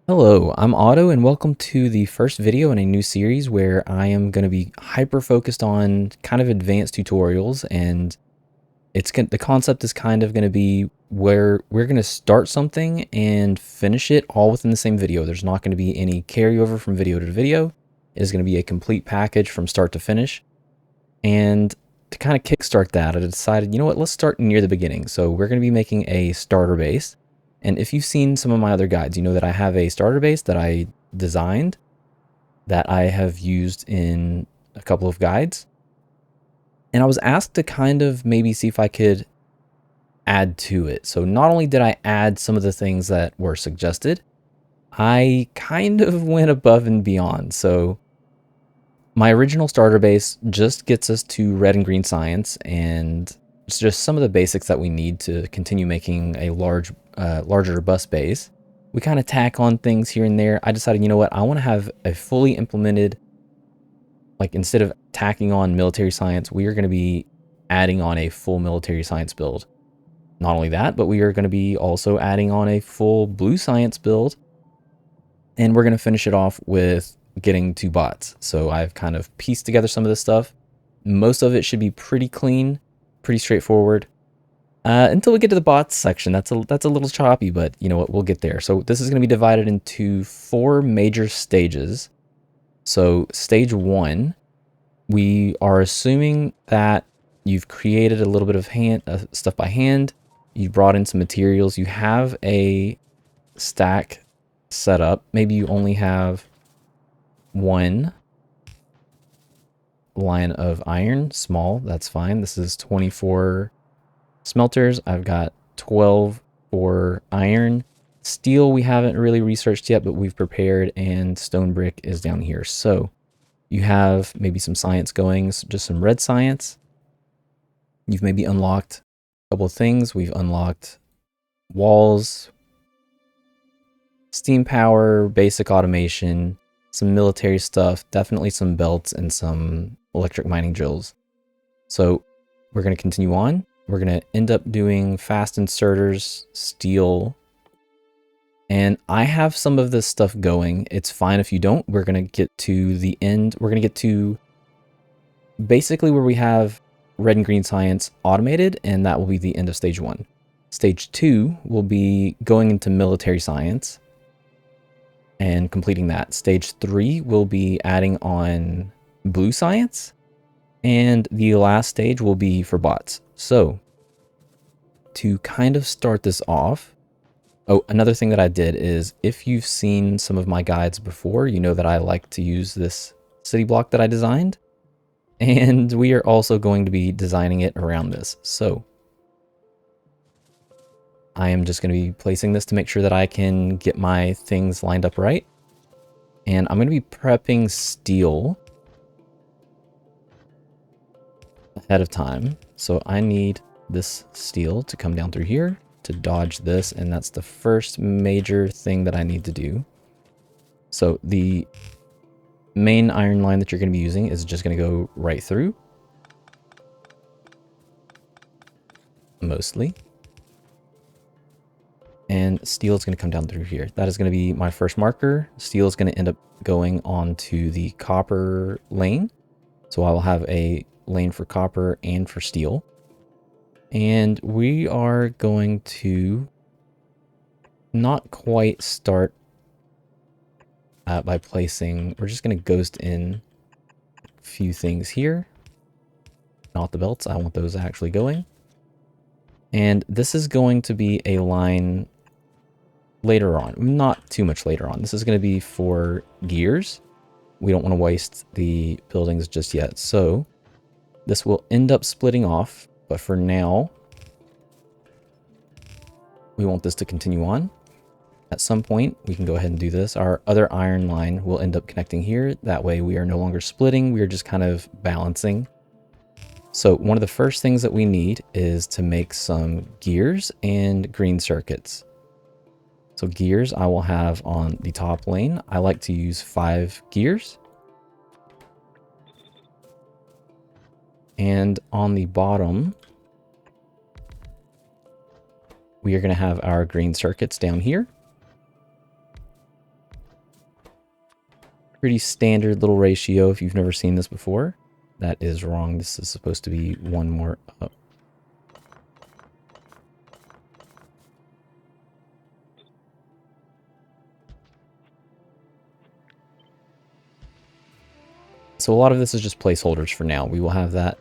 Hello, I'm Otto and welcome to the first video in a new series where I am going to be hyper focused on kind of advanced tutorials, and the concept is kind of going to be where we're going to start something and finish it all within the same video. There's not going to be any carryover from video to video. It is going to be a complete package from start to finish. And to kind of kickstart that, I decided, you know what, let's start near the beginning. So we're going to be making a starter base. And if you've seen some of my other guides, you know that I have a starter base that I designed that I have used in a couple of guides. And I was asked to kind of maybe see if I could add to it. So not only did I add some of the things that were suggested, I kind of went above and beyond. So my original starter base just gets us to red and green science, and it's just some of the basics that we need to continue making a larger bus base. We kind of tack on things here and there. I decided, you know what, I want to have a fully implemented, like instead of tacking on military science, we are going to be adding on a full military science build. Not only that, but we are going to be also adding on a full blue science build, and we're going to finish it off with getting to bots. So I've kind of pieced together some of this stuff. Most of it should be pretty clean, pretty straightforward. Until we get to the bots section, that's a little choppy, but you know what, we'll get there. So this is going to be divided into 4 major stages. So stage 1, we are assuming that you've created a little bit of stuff by hand. You brought in some materials. You have a stack set up. Maybe you only have 1 line of iron, small, that's fine. This is 24 smelters. I've got 12 for iron. Steel we haven't really researched yet, but we've prepared, and stone brick is down here. So you have maybe some science going, just some red science. You've maybe unlocked a couple of things. We've unlocked walls, steam power, basic automation, some military stuff, definitely some belts, and some electric mining drills. So we're going to continue on. We're going to end up doing fast inserters, steel, and I have some of this stuff going. It's fine if you don't. We're going to get to the end. We're going to get to basically where we have red and green science automated, and that will be the end of stage 1. Stage 2 will be going into military science and completing that. Stage 3 will be adding on blue science, and the last stage will be for bots. So to kind of start this off, oh, another thing that I did is, if you've seen some of my guides before, you know that I like to use this city block that I designed, and we are also going to be designing it around this. So I am just going to be placing this to make sure that I can get my things lined up right. And I'm going to be prepping steel ahead of time. So I need this steel to come down through here to dodge this, and that's the first major thing that I need to do. So the main iron line that you're going to be using is just going to go right through, mostly. And steel is going to come down through here. That is going to be my first marker. Steel is going to end up going onto the copper lane. So I will have a lane for copper and for steel. And we are going to not quite start by placing, we're just going to ghost in a few things here. Not the belts, I want those actually going. And this is going to be a line later on, not too much later on. This is going to be for gears. We don't want to waste the buildings just yet. So this will end up splitting off, but for now, we want this to continue on. At some point, we can go ahead and do this. Our other iron line will end up connecting here. That way we are no longer splitting. We are just kind of balancing. So one of the first things that we need is to make some gears and green circuits. So gears I will have on the top lane. I like to use 5 gears. And on the bottom, we are going to have our green circuits down here. Pretty standard little ratio if you've never seen this before. That is wrong. This is supposed to be one more up. So a lot of this is just placeholders for now. We will have that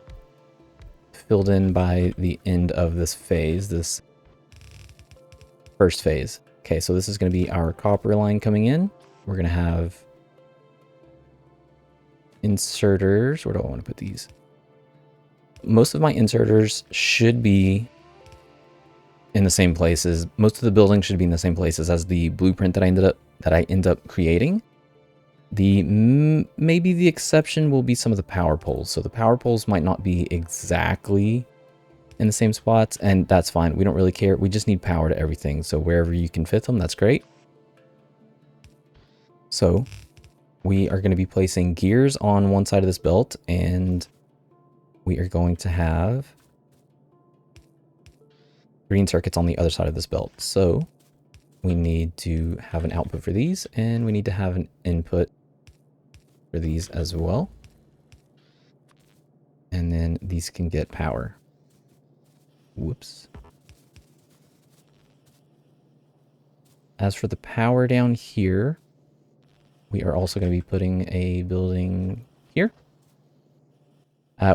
filled in by the end of this phase, this first phase. Okay, so this is going to be our copper line coming in. We're going to have inserters. Where do I want to put these? Most of my inserters should be in the same places. Most of the building should be in the same places as the blueprint that I end up creating. Maybe the exception will be some of the power poles. So the power poles might not be exactly in the same spots, and that's fine. We don't really care. We just need power to everything. So wherever you can fit them, that's great. So we are going to be placing gears on one side of this belt, and we are going to have green circuits on the other side of this belt. So we need to have an output for these, and we need to have an input for these as well. And then these can get power. Whoops. As for the power down here, we are also going to be putting a building here.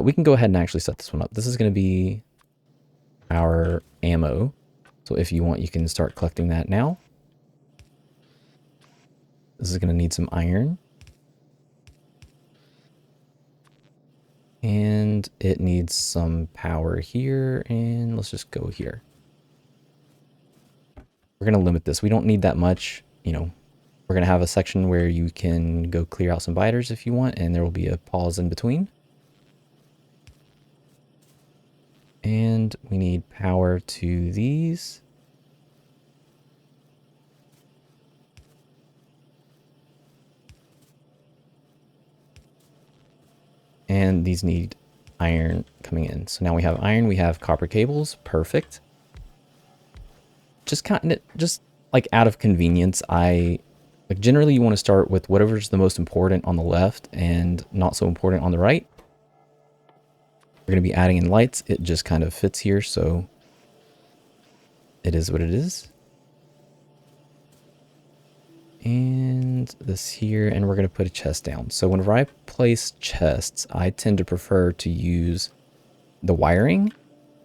We can go ahead and actually set this one up. This is going to be our ammo. So if you want, you can start collecting that now. This is going to need some iron. And it needs some power here, and let's just go here. We're going to limit this. We don't need that much, you know. We're going to have a section where you can go clear out some biters if you want, and there will be a pause in between. And we need power to these. And these need iron coming in. So now we have iron, we have copper cables, perfect. Just like out of convenience, like generally you want to start with whatever's the most important on the left and not so important on the right. We're going to be adding in lights. It just kind of fits here, so it is what it is. And this here, and we're going to put a chest down. So whenever I place chests, I tend to prefer to use the wiring.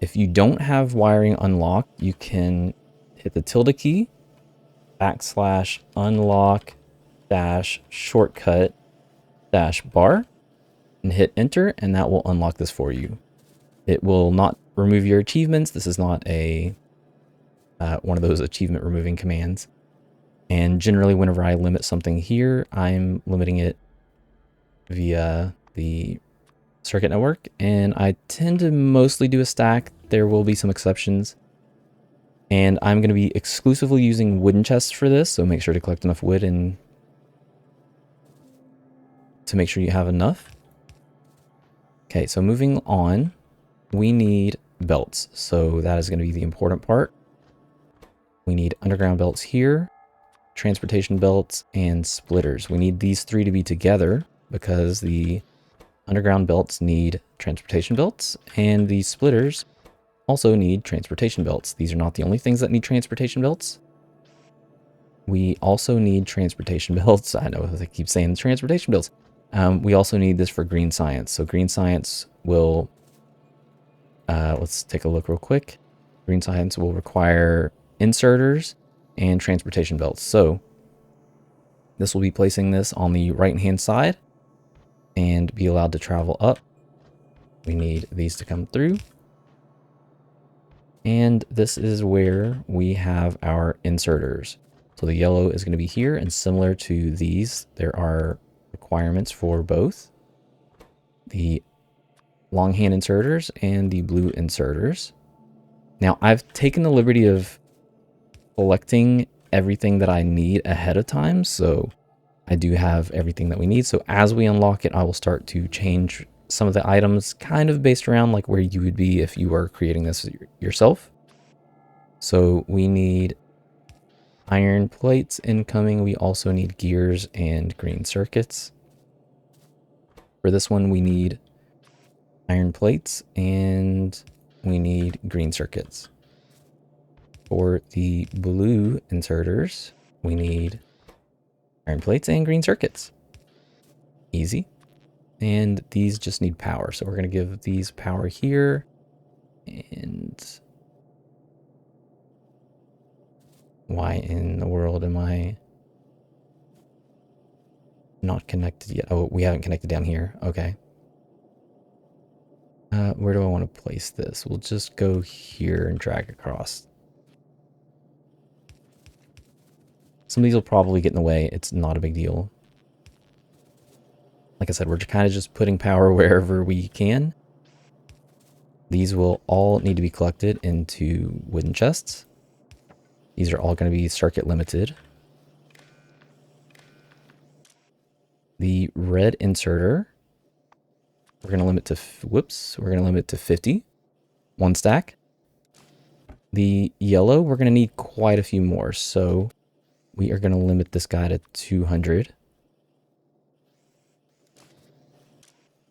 If you don't have wiring unlocked, you can hit the tilde key, /unlock -shortcut -bar, and hit enter, and that will unlock this for you. It will not remove your achievements. This is not a one of those achievement removing commands. And generally, whenever I limit something here, I'm limiting it via the circuit network. And I tend to mostly do a stack. There will be some exceptions. And I'm going to be exclusively using wooden chests for this. So make sure to collect enough wood and to make sure you have enough. Okay, so moving on, we need belts. So that is going to be the important part. We need underground belts here, transportation belts, and splitters. We need these three to be together because the underground belts need transportation belts, and the splitters also need transportation belts. These are not the only things that need transportation belts. We also need transportation belts. I know I keep saying transportation belts. We also need this for green science. So green science will, let's take a look real quick. Green science will require inserters and transportation belts. So this will be placing this on the right-hand side and be allowed to travel up. We need these to come through. And this is where we have our inserters. So the yellow is going to be here, and similar to these, there are requirements for both the longhand inserters and the blue inserters. Now I've taken the liberty of collecting everything that I need ahead of time, so I do have everything that we need. So as we unlock it, I will start to change some of the items kind of based around like where you would be if you were creating this yourself. So we need iron plates incoming. We also need gears and green circuits. For this one, we need iron plates and we need green circuits. For the blue inserters, we need iron plates and green circuits. Easy. And these just need power. So we're going to give these power here. And why in the world am I not connected yet? Oh, we haven't connected down here. Okay. Where do I want to place this? We'll just go here and drag across. Some of these will probably get in the way. It's not a big deal. Like I said, we're kind of just putting power wherever we can. These will all need to be collected into wooden chests. These are all going to be circuit limited. The red inserter, we're going to limit to, we're going to limit to 50. One stack. The yellow, we're going to need quite a few more. So we are going to limit this guy to 200.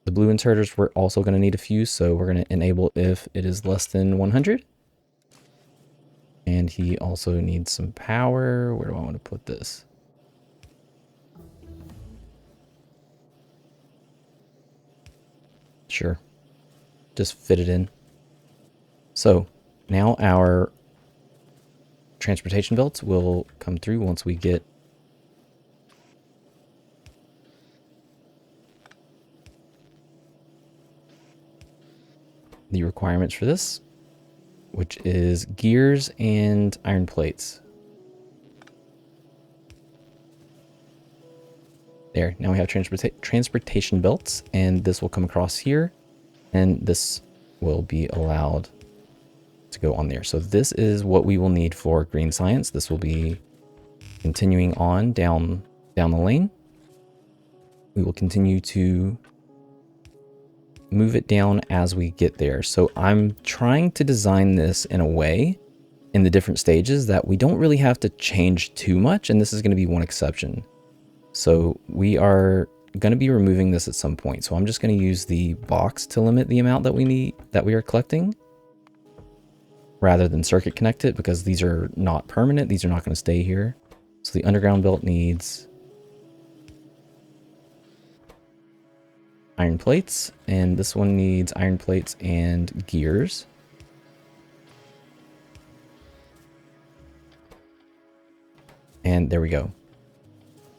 The blue inserters, we're also going to need a few. So we're going to enable if it is less than 100. And he also needs some power. Where do I want to put this? Sure. Just fit it in. So now our transportation belts will come through once we get the requirements for this, which is gears and iron plates. There, now we have transportation belts, and this will come across here, and this will be allowed to go on there. So this is what we will need for green science. This will be continuing on down the lane. We will continue to move it down as we get there. So I'm trying to design this in a way in the different stages that we don't really have to change too much, and this is going to be one exception. So we are going to be removing this at some point. So I'm just going to use the box to limit the amount that we are collecting rather than circuit connect it, because these are not permanent. These are not going to stay here. So the underground belt needs iron plates, and this one needs iron plates and gears. And there we go.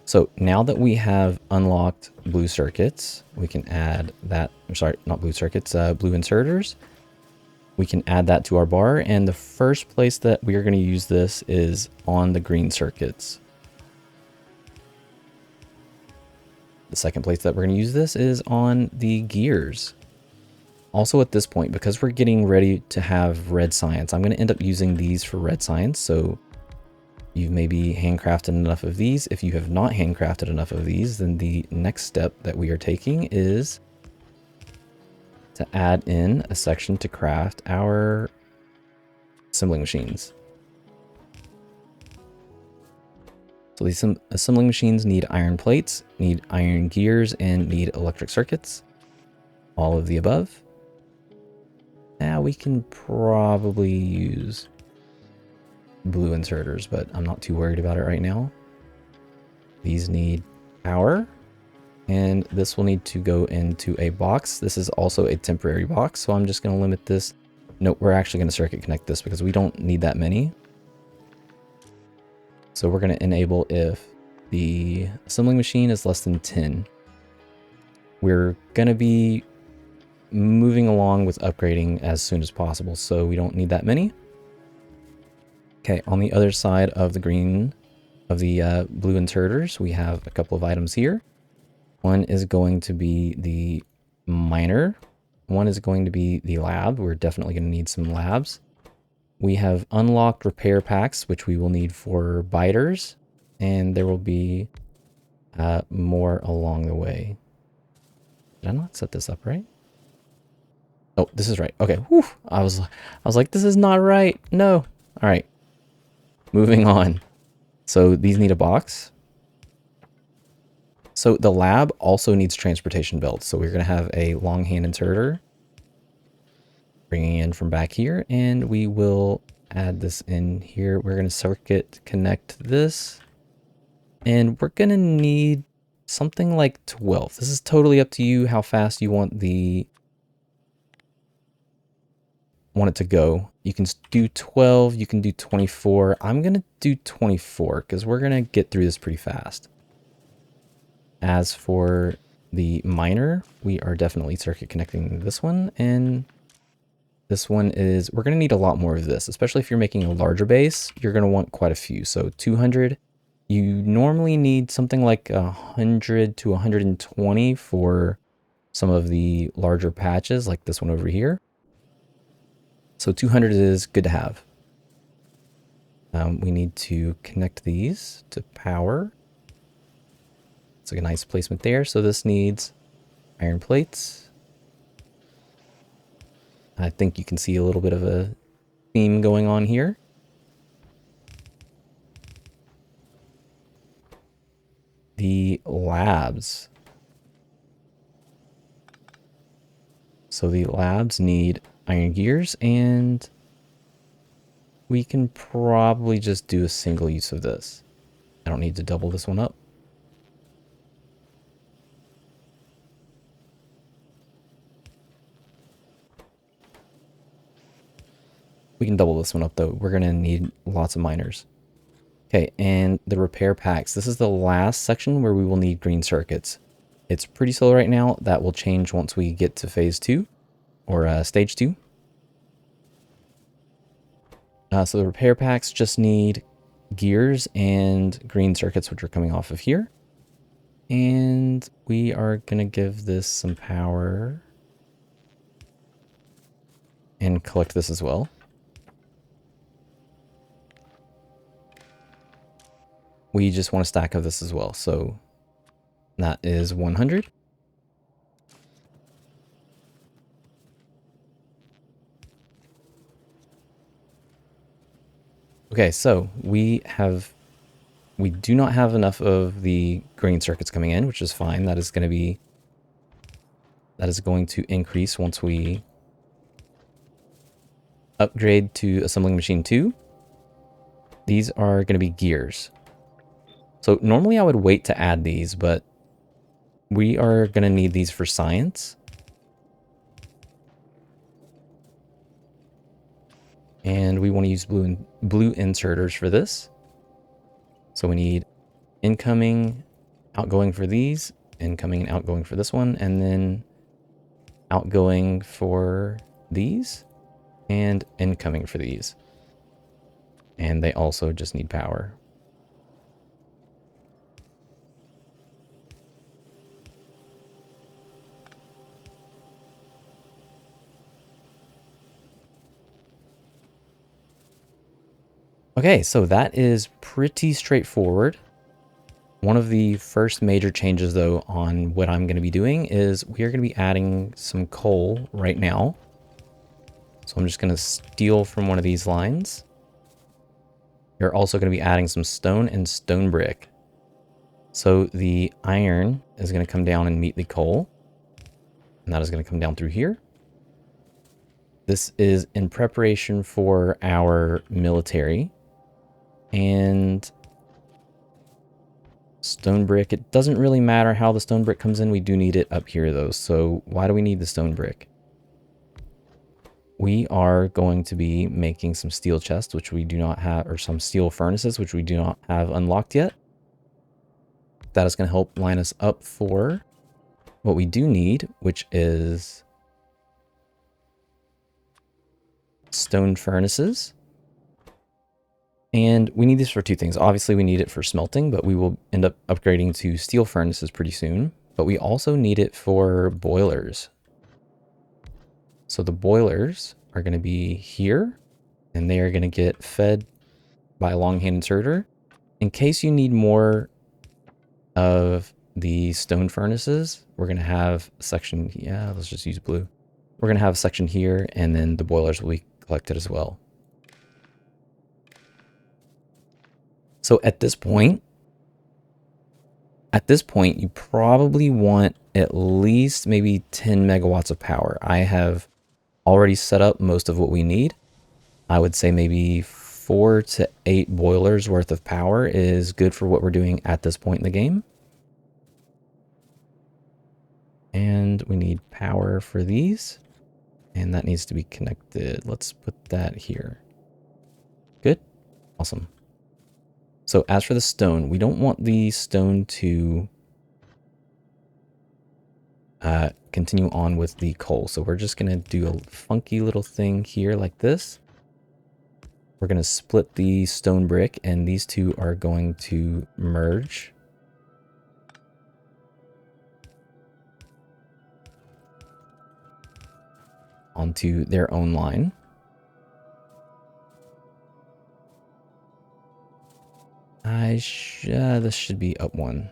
So now that we have unlocked blue circuits, we can add that, I'm sorry, not blue circuits, blue inserters. We can add that to our bar, and the first place that we are going to use this is on the green circuits. The second place that we're going to use this is on the gears. Also at this point, because we're getting ready to have red science, I'm going to end up using these for red science. So you've maybe handcrafted enough of these. If you have not handcrafted enough of these, then the next step that we are taking is to add in a section to craft our assembling machines. So these assembling machines need iron plates, need iron gears, and need electric circuits. All of the above. Now we can probably use blue inserters, but I'm not too worried about it right now. These need power, and this will need to go into a box. This is also a temporary box, so I'm just going to limit this. Nope, we're actually going to circuit connect this because we don't need that many. So we're going to enable if the assembling machine is less than 10. We're going to be moving along with upgrading as soon as possible, so we don't need that many. Okay, on the other side of the green, of the blue inserters, we have a couple of items here. One is going to be the miner. One is going to be the lab. We're definitely going to need some labs. We have unlocked repair packs, which we will need for biters, and there will be more along the way. Did I not set this up right? Oh, this is right. Okay. Whew. I was like, this is not right. No. All right. Moving on. So these need a box. So the lab also needs transportation belts. So we're going to have a long hand inserter bringing in from back here, and we will add this in here. We're going to circuit connect this, and we're going to need something like 12. This is totally up to you how fast you want it to go. You can do 12, you can do 24. I'm going to do 24 because we're going to get through this pretty fast. As for the miner, we are definitely circuit connecting this one, and this one is, we're going to need a lot more of this, especially if you're making a larger base, you're going to want quite a few. So 200, you normally need something like 100 to 120 for some of the larger patches like this one over here. So 200 is good to have. We need to connect these to power. It's like a nice placement there. So this needs iron plates. I think you can see a little bit of a theme going on here. The labs. So the labs need iron gears, and we can probably just do a single use of this. I don't need to double this one up. We can double this one up though. We're gonna need lots of miners. Okay, and the repair packs. This is the last section where we will need green circuits. It's pretty slow right now. That will change once we get to phase 2 or stage 2. So the repair packs just need gears and green circuits, which are coming off of here. And we are gonna give this some power and collect this as well. We just want a stack of this as well. So that is 100. Okay, so we do not have enough of the green circuits coming in, which is fine. That is going to increase once we upgrade to assembling machine 2. These are going to be gears. So normally I would wait to add these, but we are going to need these for science. And we want to use blue inserters for this. So we need incoming, outgoing for these, incoming and outgoing for this one, and then outgoing for these, and incoming for these. And they also just need power. Okay, so that is pretty straightforward. One of the first major changes, though, on what I'm going to be doing is we are going to be adding some coal right now. So I'm just going to steal from one of these lines. We're also going to be adding some stone and stone brick. So the iron is going to come down and meet the coal. And that is going to come down through here. This is in preparation for our military. And stone brick, it doesn't really matter how the stone brick comes in. We do need it up here though. So why do we need the stone brick? We are going to be making some steel chests, which we do not have, or some steel furnaces, which we do not have unlocked yet. That is going to help line us up for what we do need, which is stone furnaces. And we need this for two things. Obviously, we need it for smelting, but we will end up upgrading to steel furnaces pretty soon. But we also need it for boilers. So the boilers are going to be here, and they are going to get fed by a longhand inserter. In case you need more of the stone furnaces, we're going to have a section. Yeah, let's just use blue. We're going to have a section here, and then the boilers will be collected as well. So at this point, you probably want at least maybe 10 megawatts of power. I have already set up most of what we need. I would say maybe 4 to 8 boilers worth of power is good for what we're doing at this point in the game. And we need power for these. And that needs to be connected. Let's put that here. Good. Awesome. So as for the stone, we don't want the stone to continue on with the coal. So we're just going to do a funky little thing here like this. We're going to split the stone brick, and these two are going to merge. Onto their own line. This should be up one.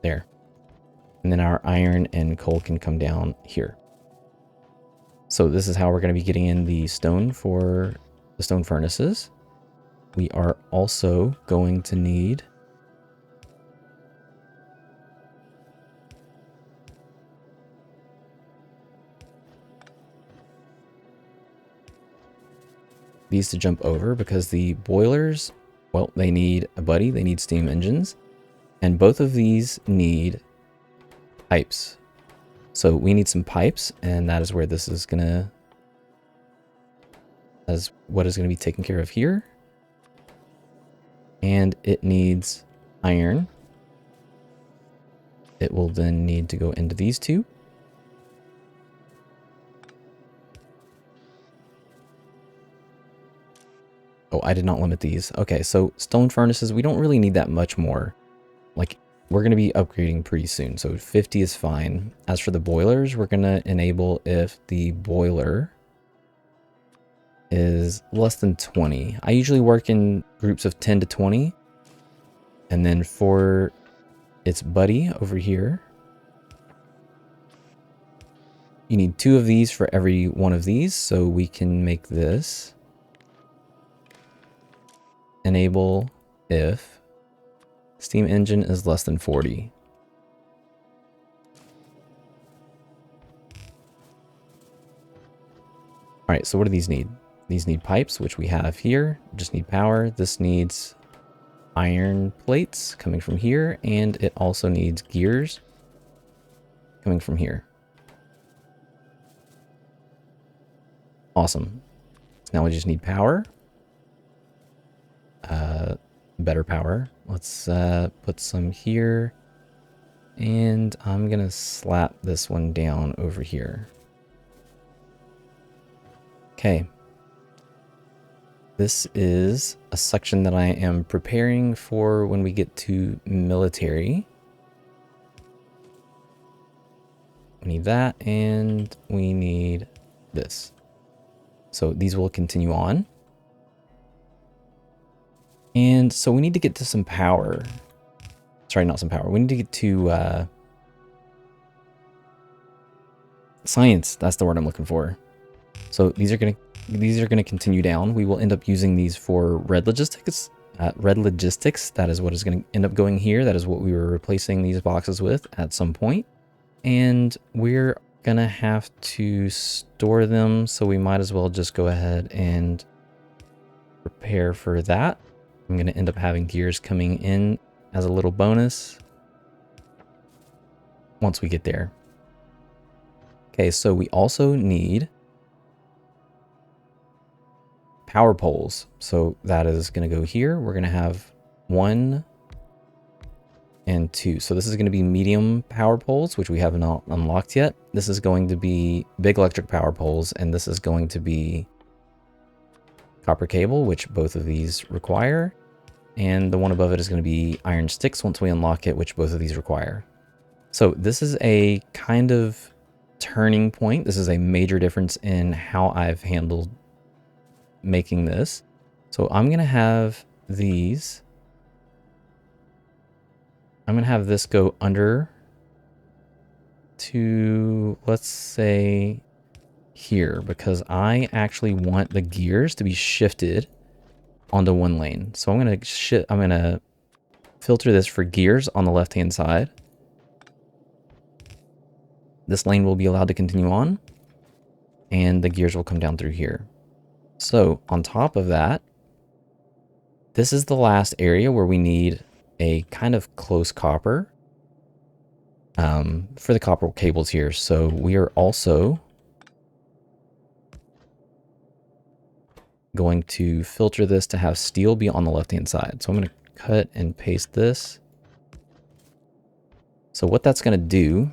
There. And then our iron and coal can come down here. So this is how we're going to be getting in the stone for the stone furnaces. We are also going to need these to jump over, because the boilers, well, they need a buddy, they need steam engines, and both of these need pipes. So we need some pipes, and that is where this is gonna, as what is gonna be taken care of here. And it needs iron. It will then need to go into these two. Oh, I did not limit these. Okay, so stone furnaces, we don't really need that much more. Like, we're going to be upgrading pretty soon, so 50 is fine. As for the boilers, we're going to enable if the boiler is less than 20. I usually work in groups of 10 to 20. And then for its buddy over here, you need 2 of these for every one of these, so we can make this enable if steam engine is less than 40. All right, so what do these need? These need pipes, which we have here. Just need power. This needs iron plates coming from here, and it also needs gears coming from here. Awesome. So now we just need power. Better power. Let's put some here. And I'm going to slap this one down over here. Okay. This is a section that I am preparing for when we get to military. We need that, and we need this. So these will continue on. And so we need to get to some power. Sorry, not some power. We need to get to science. That's the word I'm looking for. So these are gonna continue down. We will end up using these for red logistics. Red logistics. That is what is going to end up going here. That is what we were replacing these boxes with at some point. And we're gonna have to store them. So we might as well just go ahead and prepare for that. I'm going to end up having gears coming in as a little bonus once we get there. Okay, so we also need power poles. So that is going to go here. We're going to have 1 and 2. So this is going to be medium power poles, which we have not unlocked yet. This is going to be big electric power poles, and this is going to be copper cable, which both of these require. And the one above it is going to be iron sticks once we unlock it, which both of these require. So this is a kind of turning point. This is a major difference in how I've handled making this. So I'm going to have these. I'm going to have this go under to, let's say, here, because I actually want the gears to be shifted onto one lane. So I'm gonna filter this for gears on the left-hand side. This lane will be allowed to continue on, and the gears will come down through here. So on top of that, this is the last area where we need a kind of close copper for the copper cables here. So we are also going to filter this to have steel be on the left-hand side. So I'm going to cut and paste this. So what that's going to do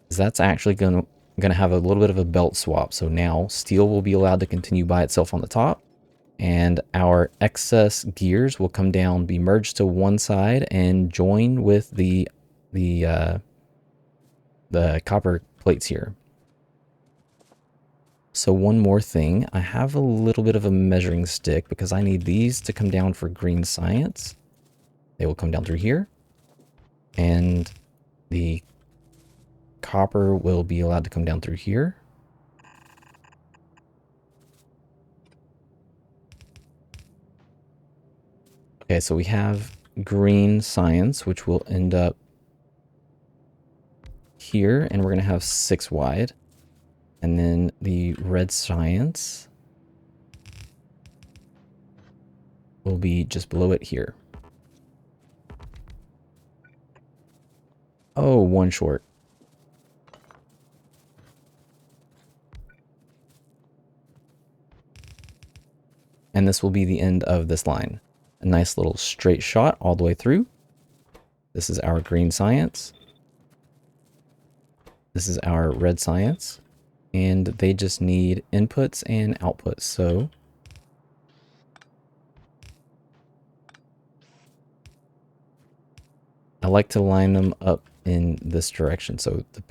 is that's actually going to have a little bit of a belt swap. So now steel will be allowed to continue by itself on the top, and our excess gears will come down, be merged to one side, and join with the copper plates here. So one more thing, I have a little bit of a measuring stick because I need these to come down for green science. They will come down through here, and the copper will be allowed to come down through here. Okay, so we have green science, which will end up here, and we're going to have 6 wide. And then the red science will be just below it here. Oh, one short. And this will be the end of this line. A nice little straight shot all the way through. This is our green science. This is our red science. And they just need inputs and outputs. So I like to line them up in this direction. So the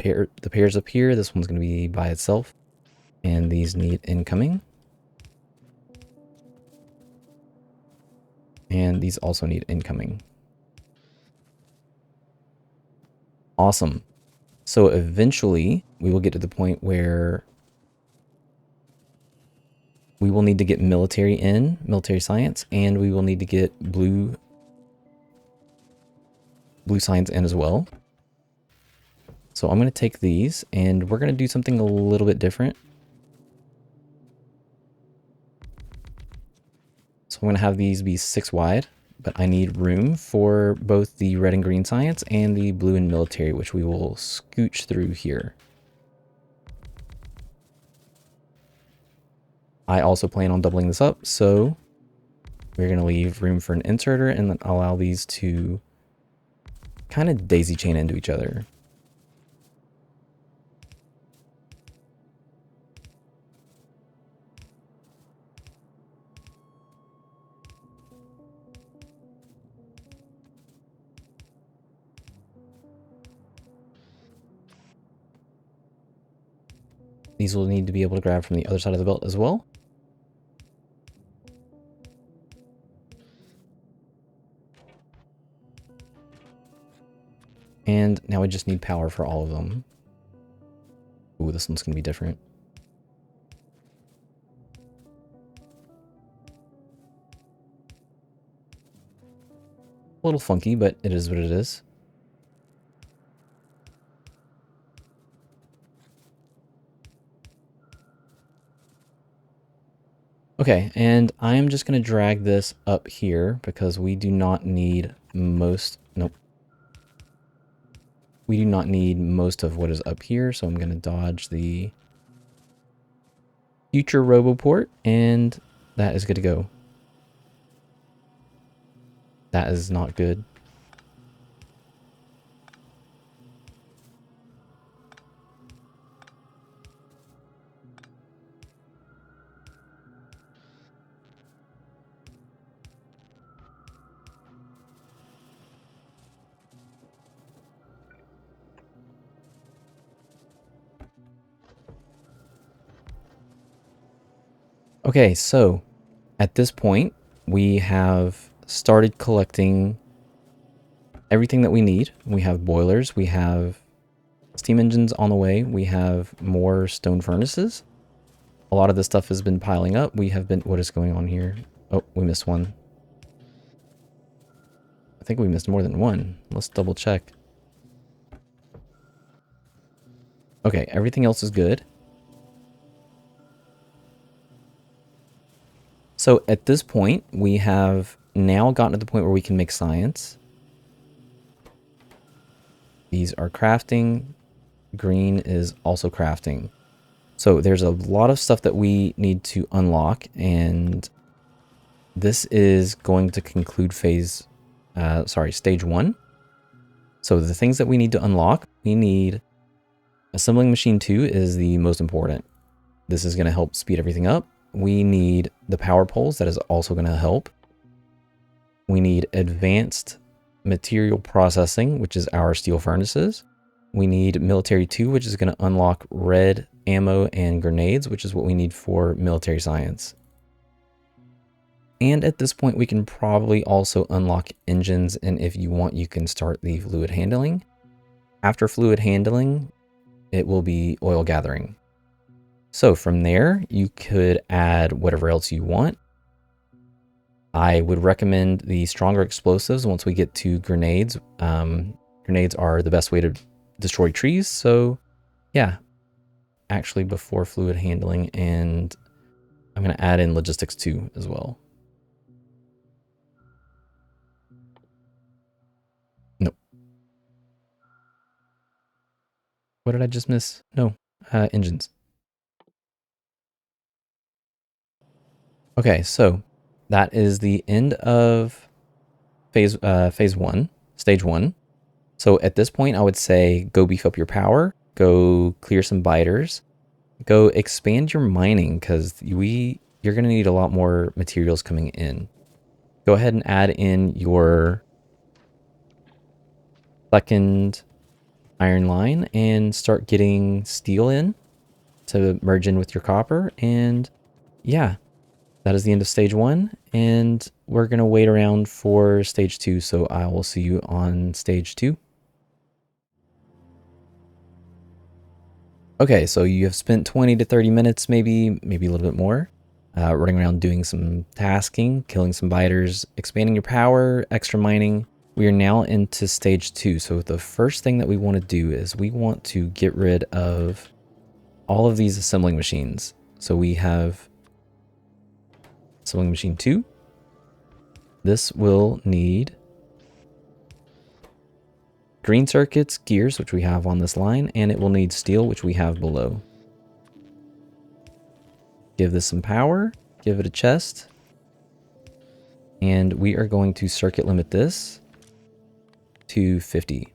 pairs up here, this one's going to be by itself. And these need incoming. And these also need incoming. Awesome. So eventually we will get to the point where we will need to get military science, and we will need to get blue science in as well. So I'm going to take these, and we're going to do something a little bit different. So I'm going to have these be 6 wide, but I need room for both the red and green science and the blue and military, which we will scooch through here. I also plan on doubling this up, so we're going to leave room for an inserter and then allow these to kind of daisy chain into each other. These will need to be able to grab from the other side of the belt as well. And now we just need power for all of them. Ooh, this one's going to be different. A little funky, but it is what it is. Okay, and I'm just going to drag this up here because we do not need most, nope. We do not need most of what is up here, so I'm going to dodge the future RoboPort, and that is good to go. That is not good. Okay, so at this point, we have started collecting everything that we need. We have boilers, we have steam engines on the way. We have more stone furnaces. A lot of this stuff has been piling up. We have been... What is going on here? Oh, we missed one. I think we missed more than one. Let's double check. Okay, everything else is good. So at this point, we have now gotten to the point where we can make science. These are crafting. Green is also crafting. So there's a lot of stuff that we need to unlock, and this is going to conclude stage 1. So the things that we need to unlock, we need assembling machine 2 is the most important. This is going to help speed everything up. We need the power poles. That is also going to help. We need advanced material processing, which is our steel furnaces. We need military 2, which is going to unlock red ammo and grenades, which is what we need for military science. And at this point, we can probably also unlock engines, and if you want, you can start the fluid handling. After fluid handling, it will be oil gathering. So from there, you could add whatever else you want. I would recommend the stronger explosives once we get to grenades. Grenades are the best way to destroy trees, so yeah. Actually, before fluid handling, and I'm going to add in logistics 2 as well. Nope. What did I just miss? No, engines. Okay, so that is the end of phase 1, stage 1. So at this point, I would say go beef up your power, go clear some biters, go expand your mining, because you're going to need a lot more materials coming in. Go ahead and add in your second iron line and start getting steel in to merge in with your copper. And yeah, that is the end of stage 1. And we're going to wait around for stage 2. So I will see you on stage 2. Okay, so you have spent 20 to 30 minutes, maybe a little bit more, running around doing some tasking, killing some biters, expanding your power, extra mining. We are now into stage 2. So the first thing that we want to do is we want to get rid of all of these assembling machines. So we have assembling machine 2. This will need green circuits, gears, which we have on this line, and it will need steel, which we have below. Give this some power, give it a chest, and we are going to circuit limit this to 50.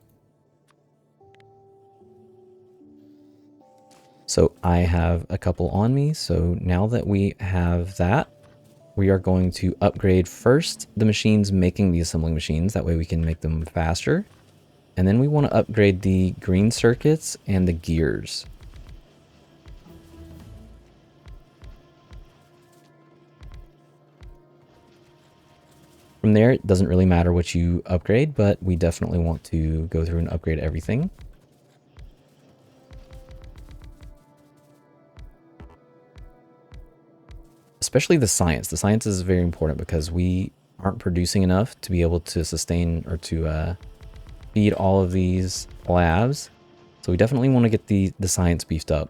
So I have a couple on me, so now that we have that, we are going to upgrade first the machines making the assembling machines, that way we can make them faster. And then we want to upgrade the green circuits and the gears. From there, it doesn't really matter what you upgrade, but we definitely want to go through and upgrade everything. Especially the science. The science is very important because we aren't producing enough to be able to sustain or to feed all of these labs. So we definitely want to get the science beefed up.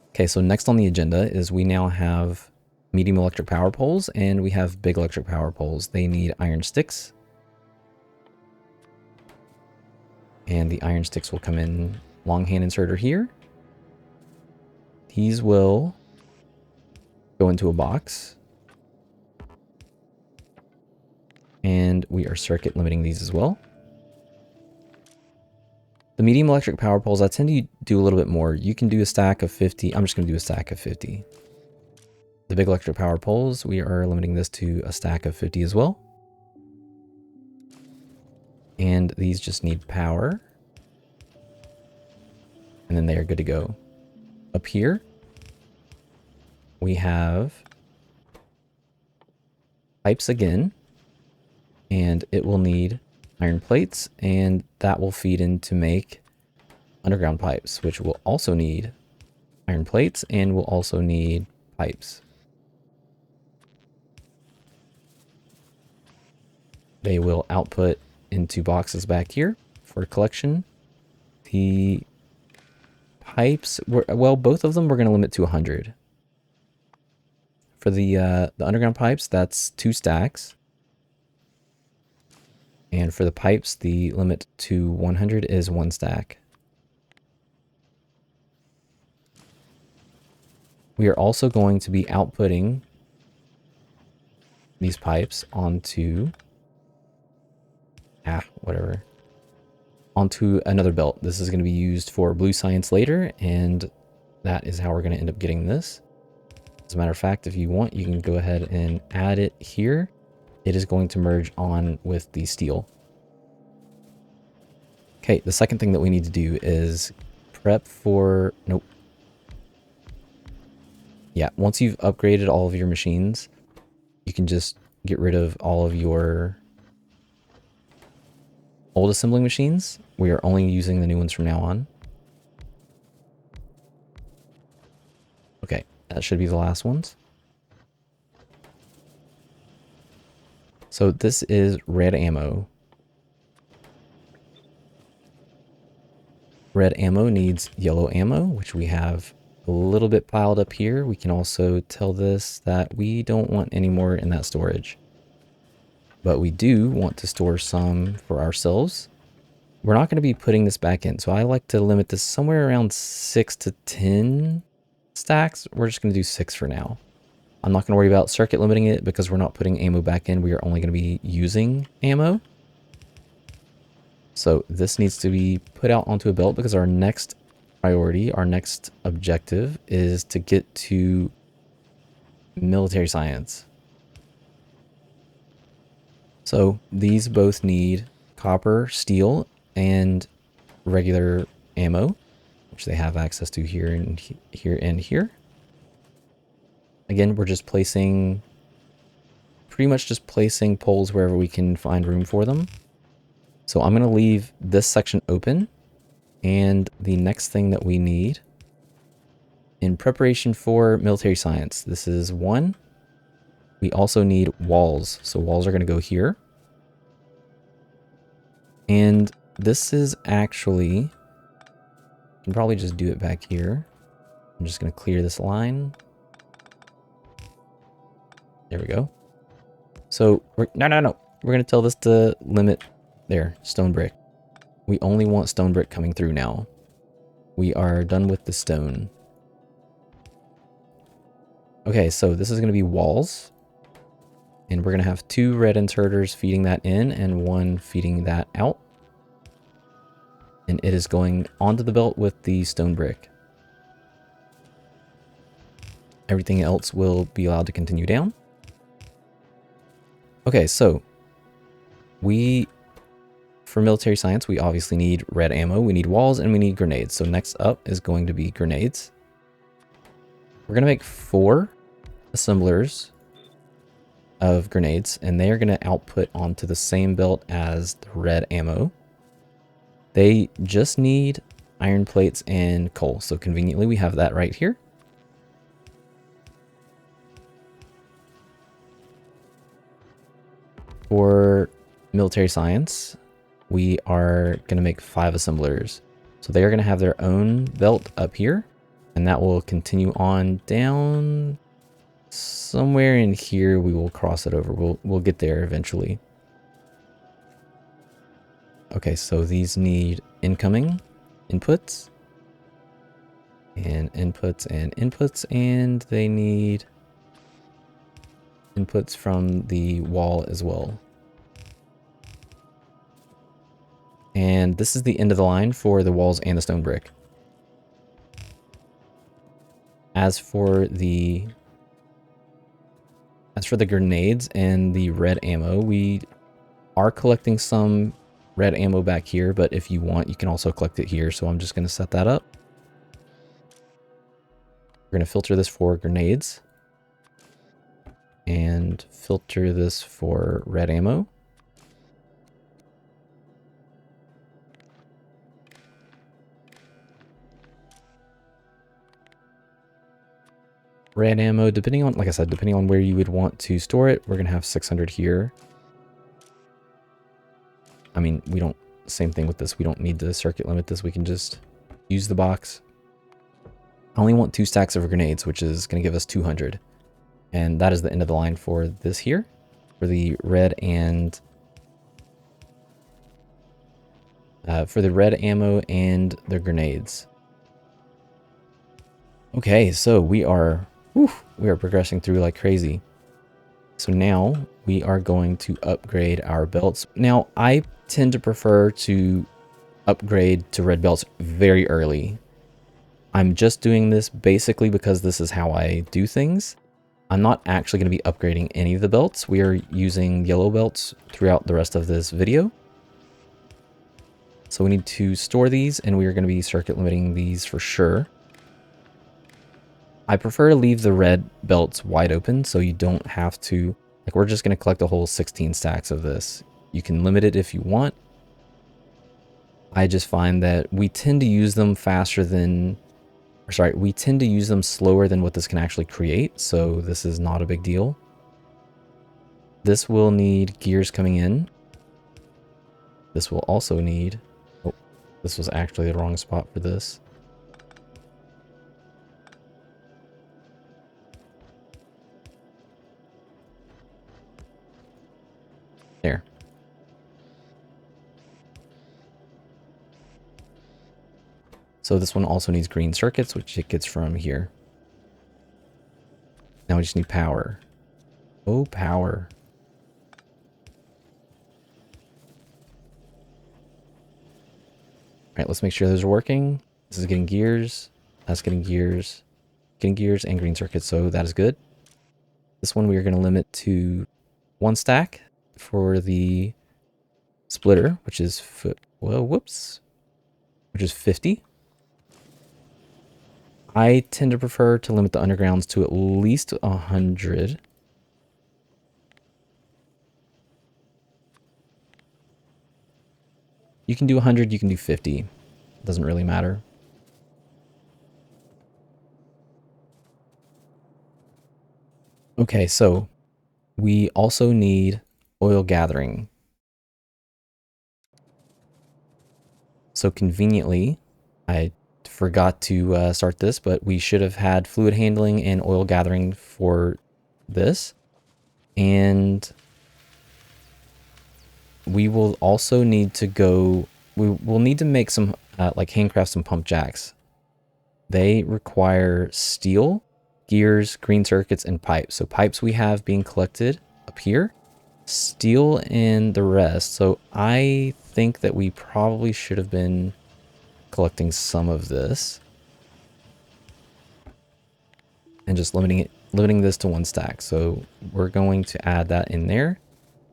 Okay, so next on the agenda is we now have medium electric power poles and we have big electric power poles. They need iron sticks. And the iron sticks will come in long hand inserter here. These will go into a box. And we are circuit limiting these as well. The medium electric power poles, I tend to do a little bit more. You can do a stack of 50. I'm just going to do a stack of 50. The big electric power poles, we are limiting this to a stack of 50 as well. And these just need power. And then they are good to go. Up here, we have pipes again. And it will need iron plates, and that will feed in to make underground pipes, which will also need iron plates and will also need pipes. They will output into boxes back here for collection. The pipes, well, both of them we're going to limit to 100. For the underground pipes, that's 2 stacks. And for the pipes, the limit to 100 is 1 stack. We are also going to be outputting these pipes onto onto another belt. This is going to be used for blue science later, and that is how we're going to end up getting this. As a matter of fact, if you want, you can go ahead and add it here. It is going to merge on with the steel. Okay, the second thing that we need to do is prep for... Nope. Yeah, once you've upgraded all of your machines, you can just get rid of all of your old assembling machines. We are only using the new ones from now on. Okay, that should be the last ones. So this is red ammo. Red ammo needs yellow ammo, which we have a little bit piled up here. We can also tell this that we don't want any more in that storage. But we do want to store some for ourselves. We're not going to be putting this back in, so I like to limit this somewhere around 6 to 10 stacks. We're just going to do 6 for now. I'm not going to worry about circuit limiting it because we're not putting ammo back in. We are only going to be using ammo. So this needs to be put out onto a belt because our next priority, our next objective is to get to military science. So these both need copper, steel, and regular ammo, which they have access to here and here and here. Again, we're just placing, pretty much just placing poles wherever we can find room for them. So I'm going to leave this section open, and the next thing that we need in preparation for military science, this is 1. We also need walls. So walls are going to go here. And this is actually, you can probably just do it back here. I'm just going to clear this line. There we go. So no. We're going to tell this to limit there, stone brick. We only want stone brick coming through now. We are done with the stone. Okay, so this is going to be walls. And we're going to have 2 red inserters feeding that in and 1 feeding that out. And it is going onto the belt with the stone brick. Everything else will be allowed to continue down. Okay, so for military science, we obviously need red ammo, we need walls, and we need grenades. So next up is going to be grenades. We're going to make 4 assemblers of grenades, and they are going to output onto the same belt as the red ammo. They just need iron plates and coal. So conveniently, we have that right here. For military science, we are going to make 5 assemblers. So they are going to have their own belt up here, and that will continue on down somewhere in here. We will cross it over. We'll get there eventually. Okay, so these need incoming inputs and inputs and inputs, and they need inputs from the wall as well. And this is the end of the line for the walls and the stone brick. As for the grenades and the red ammo, we are collecting some red ammo back here, but if you want, you can also collect it here. So I'm just going to set that up. We're going to filter this for grenades and filter this for red ammo. red ammo, depending on, like I said, depending on where you would want to store it, we're going to have 600 here. I mean, we don't, same thing with this. We don't need to circuit limit this. We can just use the box. I only want 2 stacks of grenades, which is going to give us 200. And that is the end of the line for this here, for the red and for the red ammo and the grenades. Okay, so we are progressing through like crazy. So now we are going to upgrade our belts. Now, I tend to prefer to upgrade to red belts very early. I'm just doing this basically because this is how I do things. I'm not actually going to be upgrading any of the belts. We are using yellow belts throughout the rest of this video. So we need to store these, and we are going to be circuit limiting these for sure. I prefer to leave the red belts wide open so you don't have to, like, we're just going to collect a whole 16 stacks of this. You can limit it if you want. I just find that we tend to use them faster than, or sorry, we tend to use them slower than what this can actually create. So this is not a big deal. This will need gears coming in. This will also need, oh, this was actually the wrong spot for this. There. So this one also needs green circuits, which it gets from here. Now we just need power. Oh, power. All right, let's make sure those are working. This is getting gears. That's getting gears. Getting gears and green circuits, so that is good. This one we are going to limit to 1 stack for the splitter, which is, which is 50. I tend to prefer to limit the undergrounds to at least 100. You can do 100, you can do 50. It doesn't really matter. Okay, so we also need oil gathering. So conveniently, I forgot to start this, but we should have had fluid handling and oil gathering for this. And we will also need to go, we will need to make some, like handcraft some pump jacks. They require steel, gears, green circuits, and pipes. So pipes we have being collected up here, steel and the rest. So I think that we probably should have been collecting some of this and just limiting this to 1 stack. So we're going to add that in there.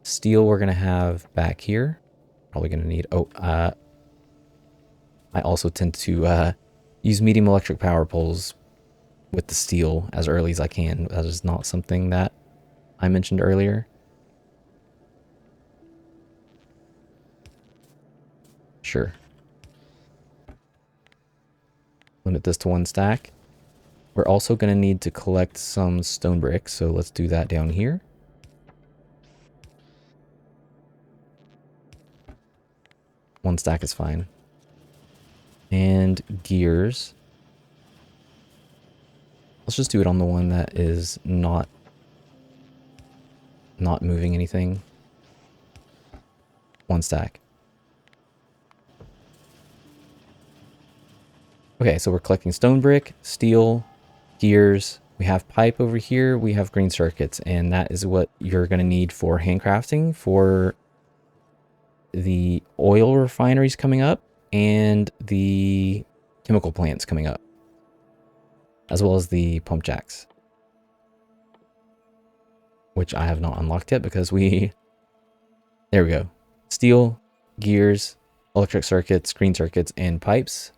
Steel we're going to have back here. Probably going to need, I also tend to use medium electric power poles with the steel as early as I can. That is not something that I mentioned earlier. Sure. Limit this to 1 stack. We're also going to need to collect some stone bricks, so let's do that down here. One stack is fine. And gears. Let's just do it on the one that is not moving anything. 1 stack. Okay, so we're collecting stone brick, steel, gears. We have pipe over here. We have green circuits, and that is what you're going to need for handcrafting for the oil refineries coming up and the chemical plants coming up, as well as the pump jacks, which I have not unlocked yet because there we go. Steel, gears, electric circuits, green circuits, and pipes.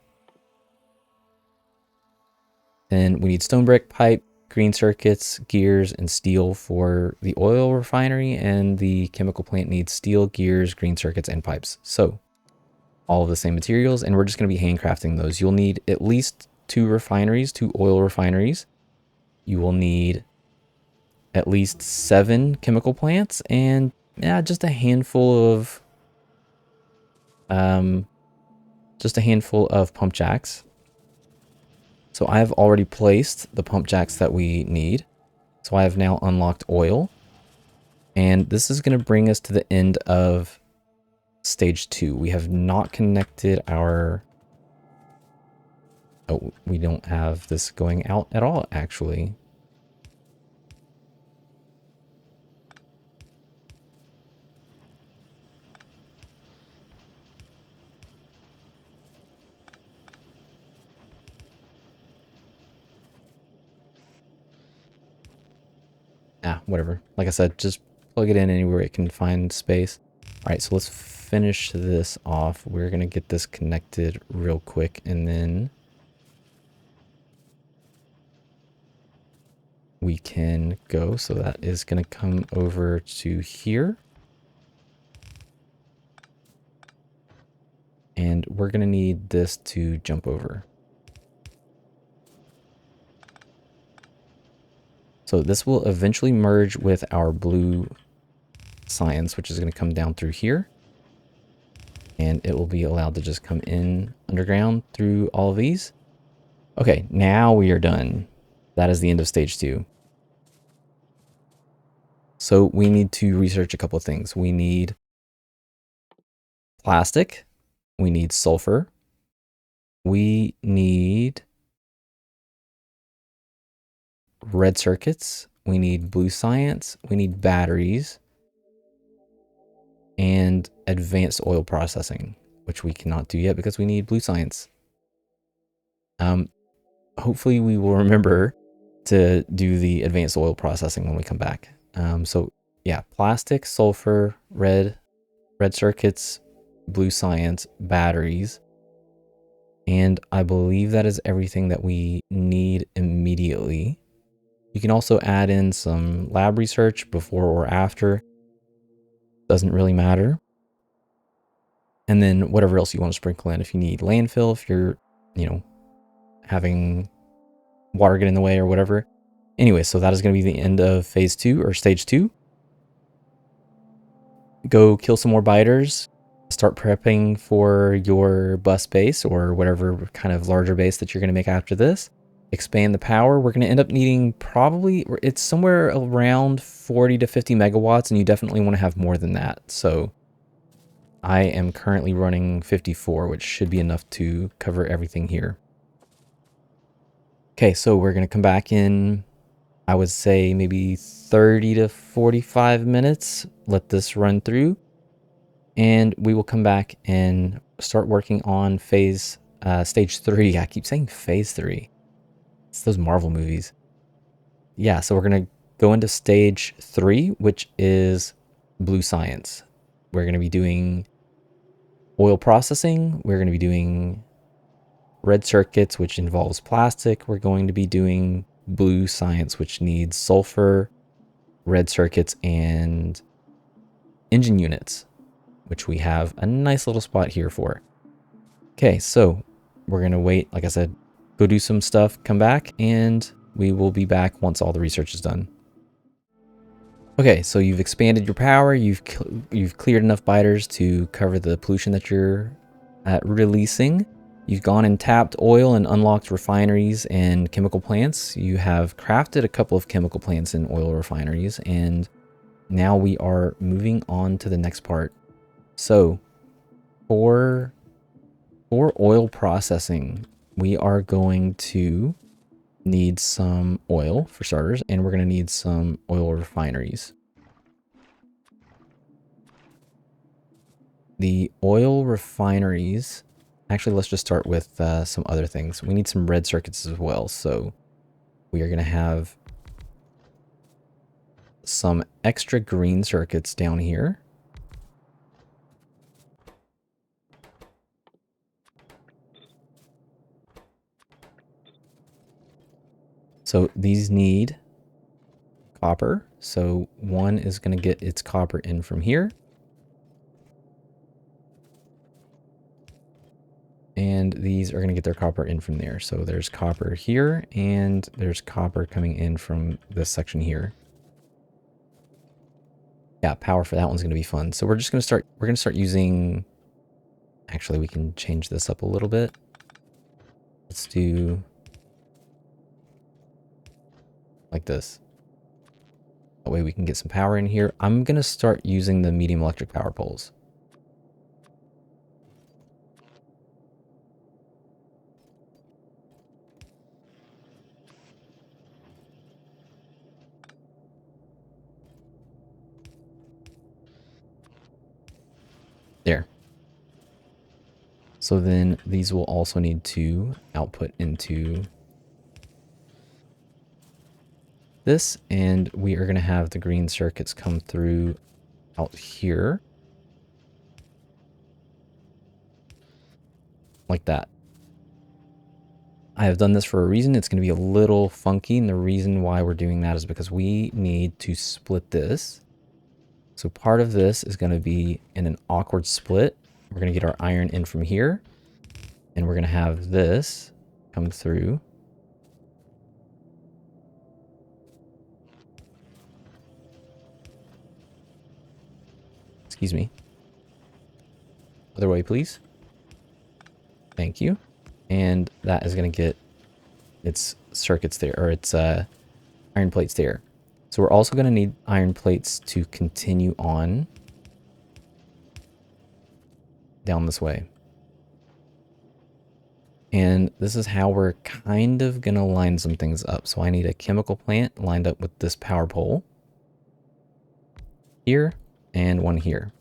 Then we need stone brick, pipe, green circuits, gears, and steel for the oil refinery, and the chemical plant needs steel, gears, green circuits, and pipes. So all of the same materials, and we're just going to be handcrafting those. You'll need at least 2 refineries, 2 oil refineries, You will need at least 7 chemical plants and just a handful of pump jacks. So I have already placed the pump jacks that we need. So I have now unlocked oil. And this is going to bring us to the end of stage 2. We have not connected our... Oh, we don't have this going out at all, actually. Whatever. Like I said, just plug it in anywhere it can find space. All right, so let's finish this off. We're going to get this connected real quick, and then we can go. So that is going to come over to here. And we're going to need this to jump over. So this will eventually merge with our blue science, which is going to come down through here. And it will be allowed to just come in underground through all of these. Okay, now we are done. That is the end of stage 2. So we need to research a couple of things. We need plastic. We need sulfur. We need red circuits. We need blue science. We need batteries. And advanced oil processing, which we cannot do yet because we need blue science. Hopefully we will remember to do the advanced oil processing when we come back. So yeah, plastic, sulfur, red circuits, blue science, batteries. And I believe that is everything that we need immediately. You can also add in some lab research before or after. Doesn't really matter. And then whatever else you want to sprinkle in. If you need landfill, if you're, having water get in the way or whatever. Anyway, so that is going to be the end of phase 2 or stage 2. Go kill some more biters. Start prepping for your bus base or whatever kind of larger base that you're going to make after this. Expand the power. We're going to end up needing it's somewhere around 40 to 50 megawatts, and you definitely want to have more than that. So I am currently running 54, which should be enough to cover everything here. Okay, so we're going to come back in, I would say maybe 30 to 45 minutes. Let this run through. And we will come back and start working on stage 3. I keep saying phase 3. It's those Marvel movies. Yeah, so we're going to go into stage 3, which is blue science. We're going to be doing oil processing. We're going to be doing red circuits, which involves plastic. We're going to be doing blue science, which needs sulfur, red circuits, and engine units, which we have a nice little spot here for. Okay, so we're going to wait, like I said, go do some stuff, come back, and we will be back once all the research is done. Okay, so you've expanded your power, you've cleared enough biters to cover the pollution that you're releasing. You've gone and tapped oil and unlocked refineries and chemical plants. You have crafted a couple of chemical plants and oil refineries, and now we are moving on to the next part. So for oil processing, we are going to need some oil for starters, and we're going to need some oil refineries. The oil refineries, actually, let's just start with some other things. We need some red circuits as well, so we are going to have some extra green circuits down here. So these need copper. So one is going to get its copper in from here. And these are going to get their copper in from there. So there's copper here, and there's copper coming in from this section here. Yeah, power for that one's going to be fun. So we're going to start using, actually we can change this up a little bit. Let's do like this. That way we can get some power in here. I'm going to start using the medium electric power poles. There. So then these will also need to output into this, and we are going to have the green circuits come through out here. Like that. I have done this for a reason. It's going to be a little funky, and the reason why we're doing that is because we need to split this. So part of this is going to be in an awkward split. We're going to get our iron in from here, and we're going to have this come through. Excuse me. Other way, please. Thank you. And that is going to get its circuits there, or its iron plates there. So we're also going to need iron plates to continue on down this way. And this is how we're kind of going to line some things up. So I need a chemical plant lined up with this power pole here and one here.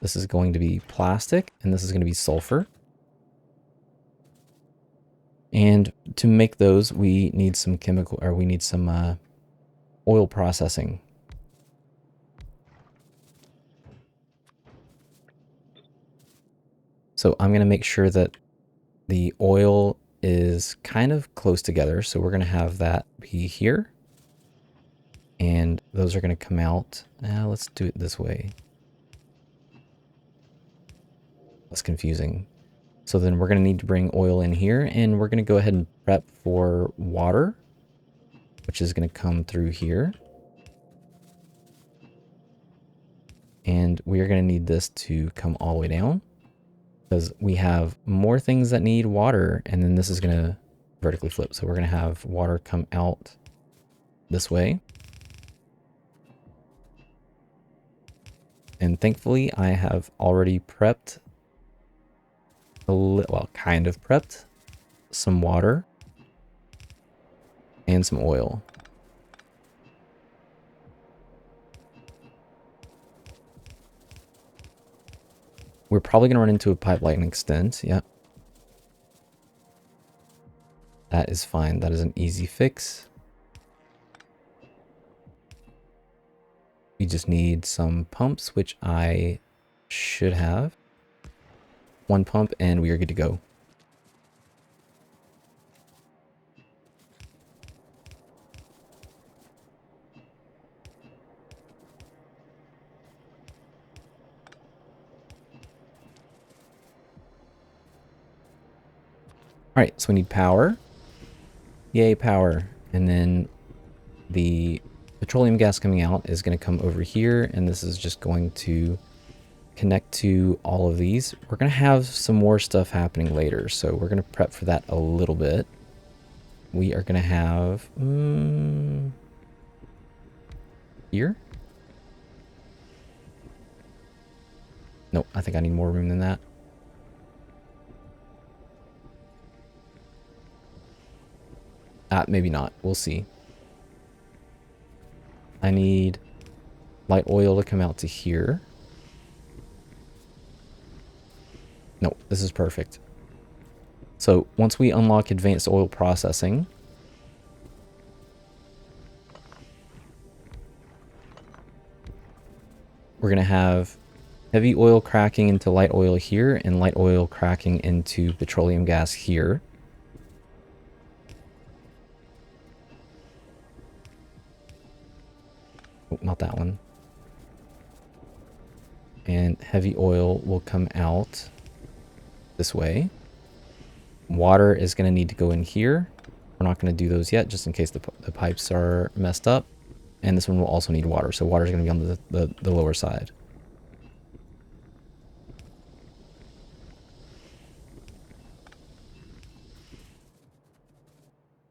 This is going to be plastic, and this is going to be sulfur. And to make those, we need some chemical, or we need some oil processing. So I'm going to make sure that the oil is kind of close together. So we're going to have that be here. And those are going to come out. Let's do it this way. That's confusing. So then we're going to need to bring oil in here, and we're going to go ahead and prep for water, which is going to come through here. And we are going to need this to come all the way down, because we have more things that need water, and then this is going to vertically flip. So we're going to have water come out this way. And thankfully, I have already prepped, well, kind of prepped some water and some oil. We're probably going to run into a pipe lightning extent. Yeah. That is fine. That is an easy fix. We just need some pumps, which I should have. One pump, and we are good to go. All right, so we need power. Yay, power. And then the petroleum gas coming out is going to come over here, and this is just going to connect to all of these. We're going to have some more stuff happening later, so we're going to prep for that a little bit. We are going to have here. Nope, I think I need more room than that. Maybe not. We'll see. I need light oil to come out to here. Nope, this is perfect. So once we unlock advanced oil processing, we're going to have heavy oil cracking into light oil here, and light oil cracking into petroleum gas here. Oh, not that one. And heavy oil will come out this way. Water is going to need to go in here. We're not going to do those yet, just in case the pipes are messed up. And this one will also need water. So water is going to be on the lower side.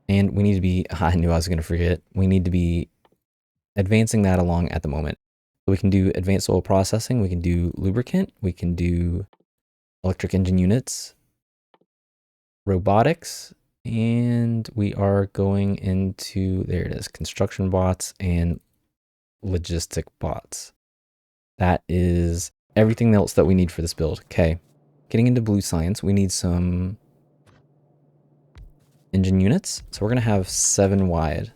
And we need to be, I knew I was going to forget, we need to be advancing that along at the moment. So we can do advanced oil processing, we can do lubricant, we can do electric engine units, robotics, and we are going into, there it is, construction bots and logistic bots. That is everything else that we need for this build. Okay, getting into blue science, we need some engine units. So we're going to have 7 wide.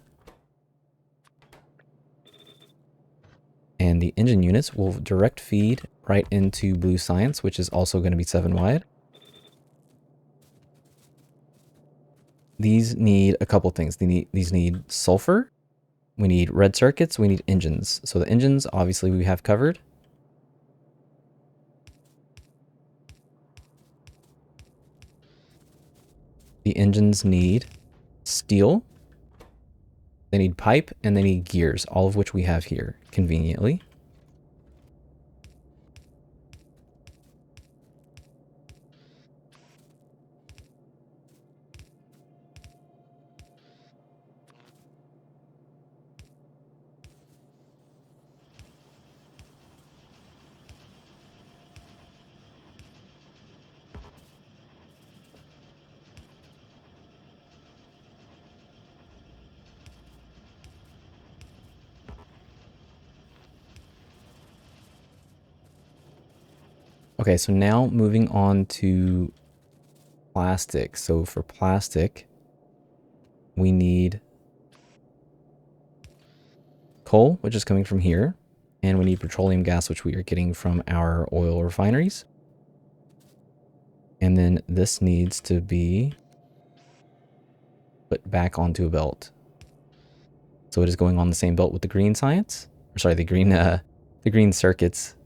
And the engine units will direct feed right into blue science, which is also going to be 7 wide. These need a couple things. These need sulfur. We need red circuits. We need engines. So the engines, obviously, we have covered. The engines need steel. They need pipe, and they need gears, all of which we have here, conveniently. Okay, so now moving on to plastic. So for plastic, we need coal, which is coming from here, and we need petroleum gas, which we are getting from our oil refineries. And then this needs to be put back onto a belt. So it is going on the same belt with the green science, or sorry, the green circuits,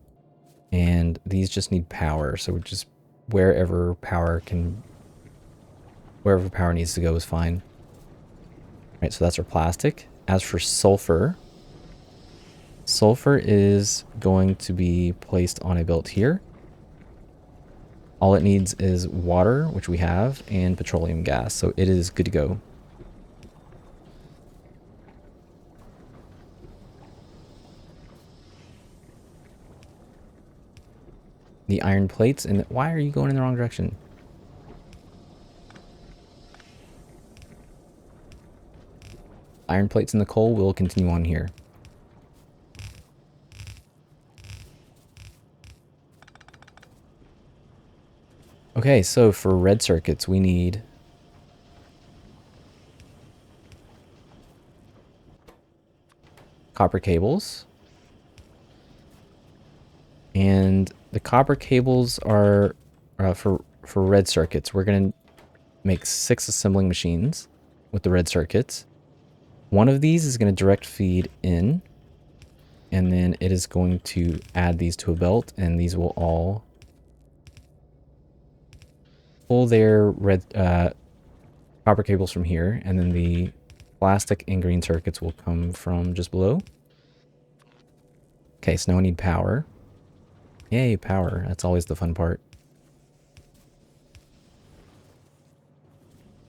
and these just need power. So we're just wherever power needs to go is fine. Right, so that's our plastic. As for sulfur, sulfur is going to be placed on a belt here. All it needs is water, which we have, and petroleum gas, so it is good to go. The iron plates, and why are you going in the wrong direction? Iron plates and the coal will continue on here. Okay, so for red circuits, we need copper cables. And the copper cables are for red circuits. We're going to make 6 assembling machines with the red circuits. One of these is going to direct feed in, and then it is going to add these to a belt, and these will all pull their red copper cables from here, and then the plastic and green circuits will come from just below. Okay, so now I need power. Yay, power. That's always the fun part.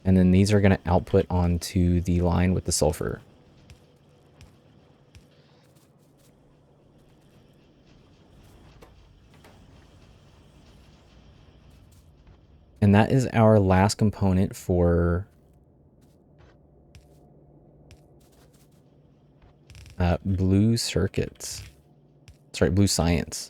And then these are going to output onto the line with the sulfur. And that is our last component for blue circuits. Sorry, blue science.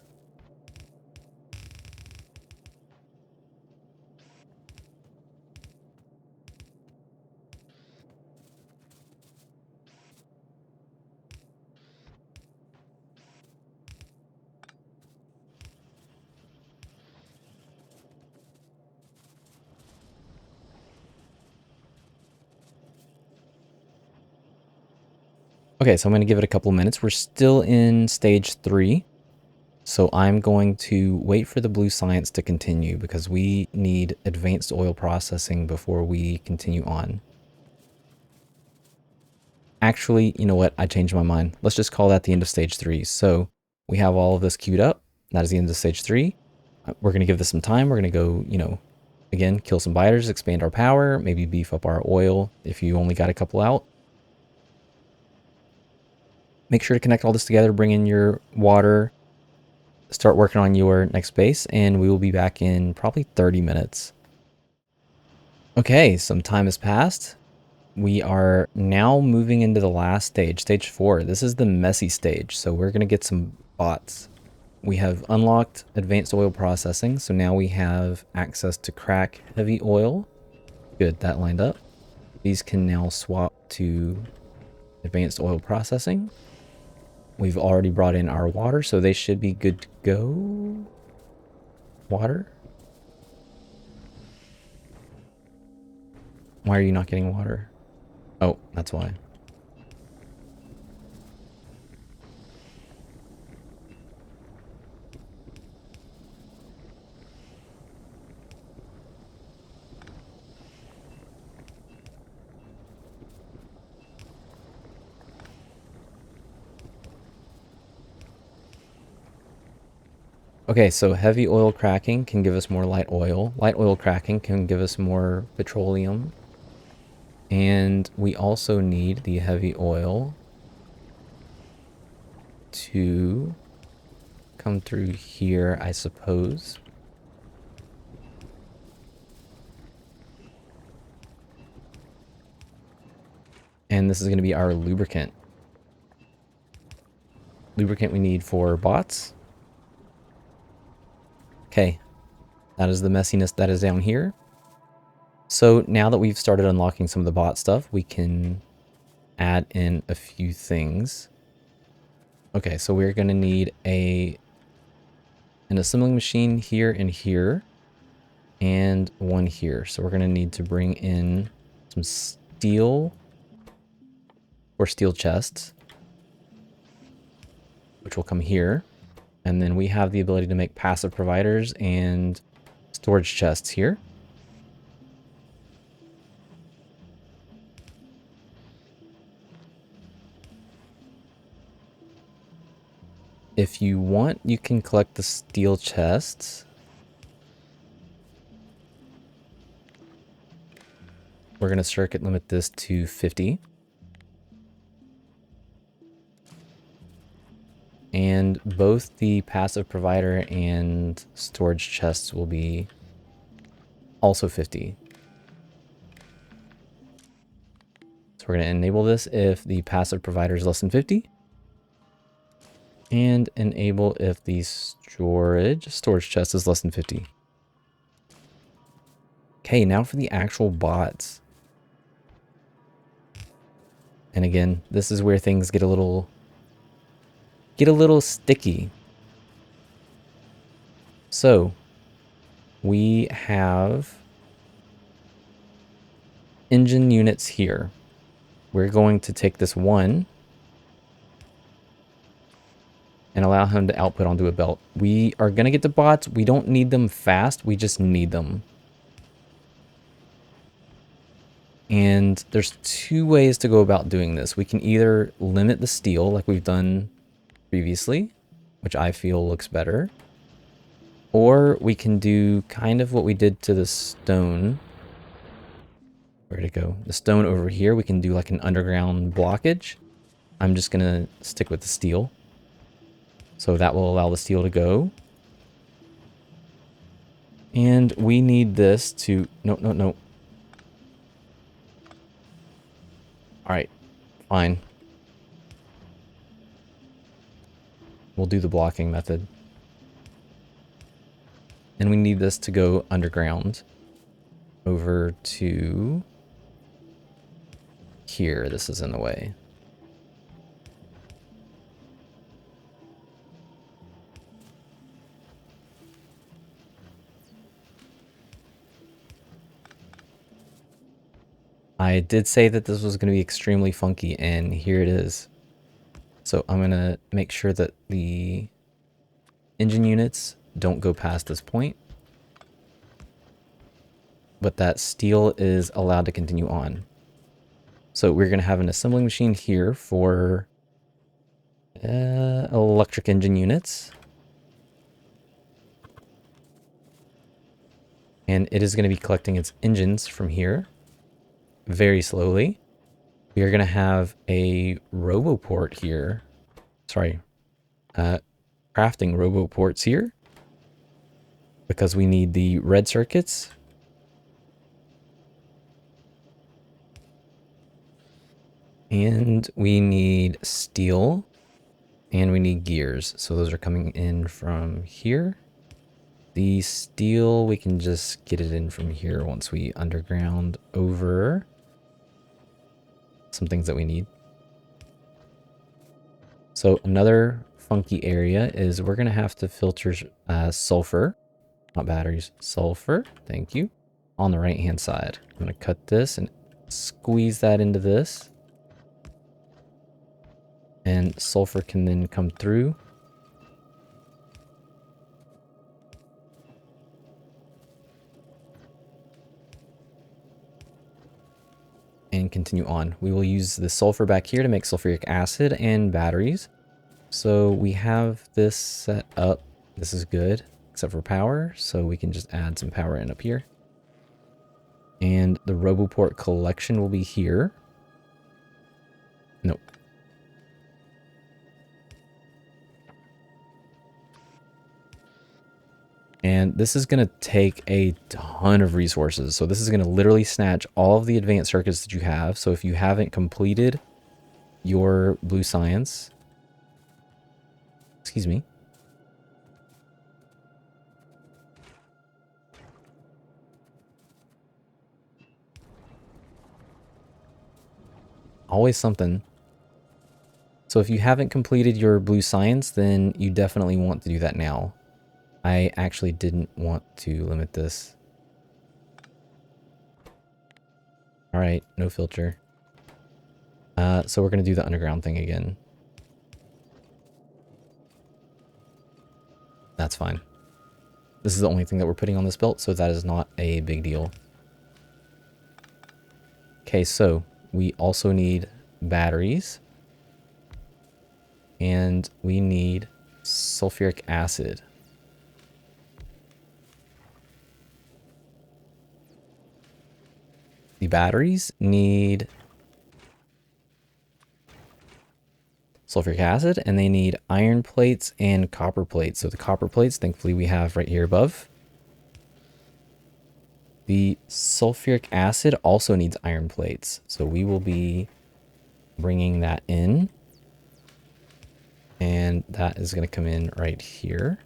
Okay, so I'm going to give it a couple minutes. We're still in stage 3. So I'm going to wait for the blue science to continue because we need advanced oil processing before we continue on. Actually, you know what? I changed my mind. Let's just call that the end of stage 3. So we have all of this queued up. That is the end of stage 3. We're going to give this some time. We're going to go, again, kill some biters, expand our power, maybe beef up our oil if you only got a couple out. Make sure to connect all this together, bring in your water, start working on your next base, and we will be back in probably 30 minutes. Okay, some time has passed. We are now moving into the last stage, stage 4. This is the messy stage, so we're going to get some bots. We have unlocked advanced oil processing, so now we have access to crack heavy oil. Good, that lined up. These can now swap to advanced oil processing. We've already brought in our water, so they should be good to go. Water? Why are you not getting water? Oh, that's why. Okay, so heavy oil cracking can give us more light oil. Light oil cracking can give us more petroleum. And we also need the heavy oil to come through here, I suppose. And this is going to be our lubricant. Lubricant we need for bots. Okay, that is the messiness that is down here. So now that we've started unlocking some of the bot stuff, we can add in a few things. Okay, so we're going to need an assembling machine here and here, and one here. So we're going to need to bring in some steel or steel chests, which will come here. And then we have the ability to make passive providers and storage chests here. If you want, you can collect the steel chests. We're going to circuit limit this to 50. And both the passive provider and storage chests will be also 50. So we're going to enable this if the passive provider is less than 50. And enable if the storage chest is less than 50. Okay, now for the actual bots. And again, this is where things get a little sticky. So we have engine units here. We're going to take this one and allow him to output onto a belt. We are going to get the bots. We don't need them fast. We just need them. And there's two ways to go about doing this. We can either limit the steel like we've done previously, which I feel looks better. Or we can do kind of what we did to the stone. Where'd it go? The stone over here, we can do like an underground blockage. I'm just going to stick with the steel. So that will allow the steel to go. And we need this to... No. Alright, fine. We'll do the blocking method. And we need this to go underground. Over to... here. This is in the way. I did say that this was going to be extremely funky, and here it is. So I'm going to make sure that the engine units don't go past this point, but that steel is allowed to continue on. So we're going to have an assembling machine here for electric engine units. And it is going to be collecting its engines from here very slowly. We are going to have a roboport here. Sorry, crafting roboports here because we need the red circuits. And we need steel and we need gears. So those are coming in from here. The steel, we can just get it in from here once we underground over some things that we need. So another funky area is we're going to have to filter sulfur, not batteries, sulfur, thank you, on the right hand side. I'm going to cut this and squeeze that into this. And sulfur can then come through. And continue on. We will use the sulfur back here to make sulfuric acid and batteries. So we have this set up. This is good, except for power. So we can just add some power in up here. And the roboport collection will be here. Nope. And this is going to take a ton of resources. So this is going to literally snatch all of the advanced circuits that you have. So if you haven't completed your blue science, excuse me, always something. So if you haven't completed your blue science, then you definitely want to do that now. I actually didn't want to limit this. All right, no filter. So we're going to do the underground thing again. That's fine. This is the only thing that we're putting on this belt, so that is not a big deal. Okay, so we also need batteries. And we need sulfuric acid. The batteries need sulfuric acid, and they need iron plates and copper plates. So the copper plates, thankfully, we have right here above. The sulfuric acid also needs iron plates. So we will be bringing that in. And that is going to come in right here.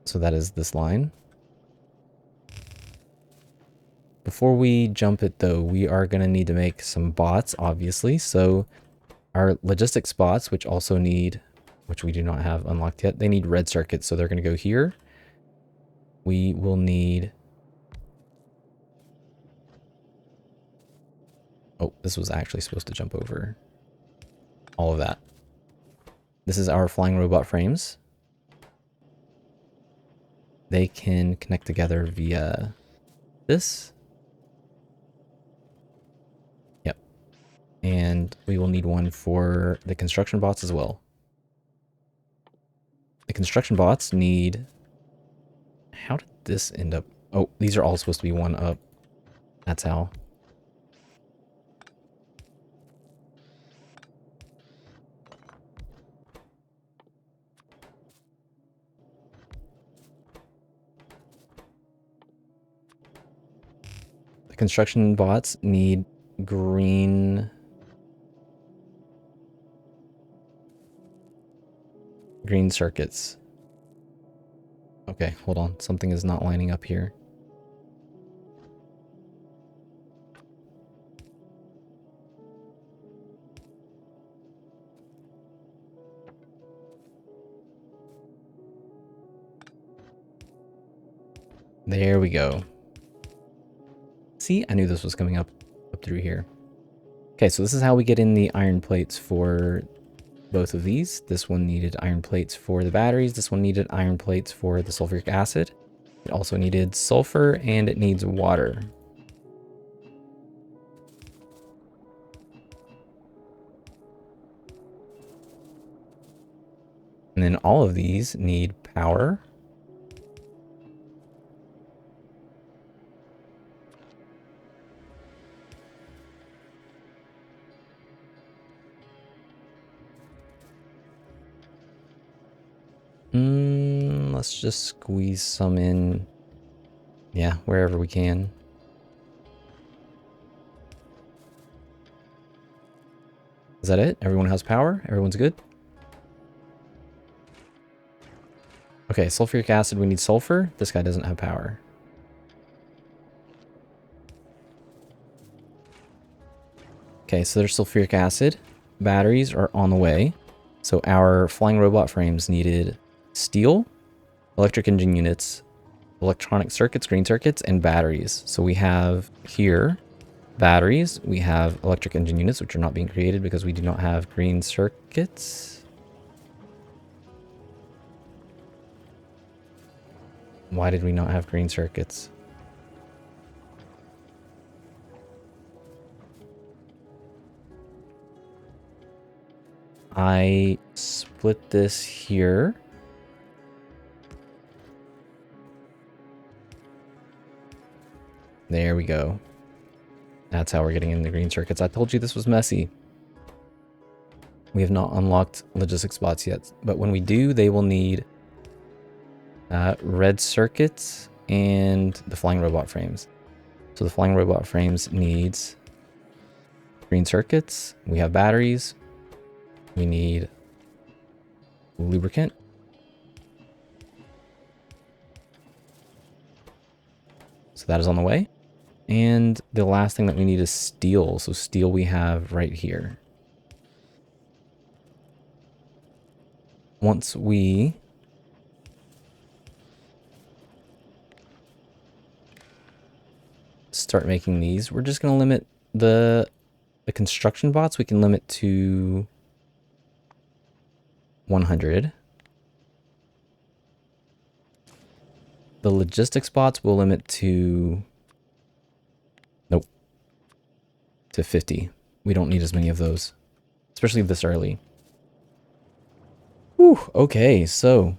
So that is this line. Before we jump it though, we are going to need to make some bots, obviously. So our logistics bots, which also need, which we do not have unlocked yet, they need red circuits. So they're going to go here. We will need, oh, this was actually supposed to jump over all of that. This is our flying robot frames. They can connect together via this. Yep. And we will need one for the construction bots as well. The construction bots need, how did this end up? Oh, these are all supposed to be one up. That's how. The construction bots need green circuits. Okay, hold on. Something is not lining up here. There we go. See, I knew this was coming up through here. Okay, so this is how we get in the iron plates for both of these. This one needed iron plates for the batteries. This one needed iron plates for the sulfuric acid. It also needed sulfur, and it needs water. And then all of these need power. Let's just squeeze some in. Yeah, wherever we can. Is that it? Everyone has power? Everyone's good? Okay, sulfuric acid, we need sulfur. This guy doesn't have power. Okay, so there's sulfuric acid. Batteries are on the way. So our flying robot frames needed steel, electric engine units, electronic circuits, green circuits, and batteries. So we have here batteries. We have electric engine units, which are not being created because we do not have green circuits. Why did we not have green circuits? I split this here. There we go. That's how we're getting in the green circuits. I told you this was messy. We have not unlocked logistics spots yet, but when we do, they will need red circuits and the flying robot frames. So the flying robot frames needs green circuits. We have batteries. We need lubricant. So that is on the way. And the last thing that we need is steel. So steel we have right here. Once we start making these, we're just going to limit the construction bots. We can limit to 100. The logistics bots will limit to, nope, to 50. We don't need as many of those, especially this early. Whew, okay, so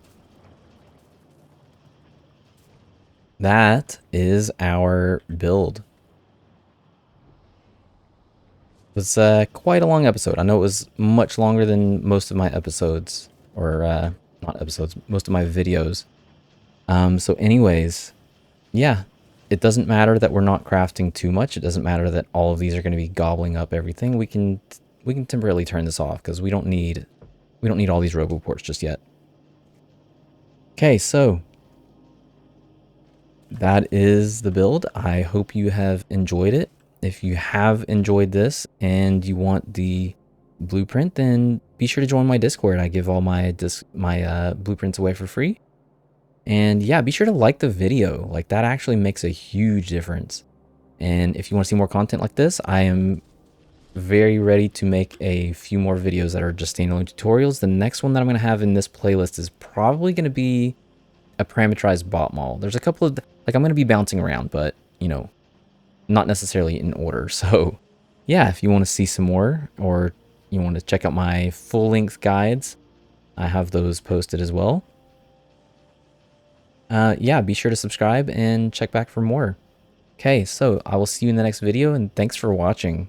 that is our build. It was quite a long episode. I know it was much longer than most of my episodes, or not episodes, most of my videos. So anyways, yeah, it doesn't matter that we're not crafting too much. It doesn't matter that all of these are going to be gobbling up everything. We can temporarily turn this off because we don't need all these roboports just yet. Okay, so that is the build. I hope you have enjoyed it. If you have enjoyed this and you want the blueprint, then be sure to join my Discord. I give all my blueprints away for free. And yeah, be sure to like the video. Like, that actually makes a huge difference. And if you want to see more content like this, I am very ready to make a few more videos that are just standalone tutorials. The next one that I'm going to have in this playlist is probably going to be a parameterized bot model. There's a couple of, like, I'm going to be bouncing around, but, you know, not necessarily in order. So yeah, if you want to see some more, or you want to check out my full-length guides, I have those posted as well. Yeah, be sure to subscribe and check back for more. Okay, so I will see you in the next video, and thanks for watching.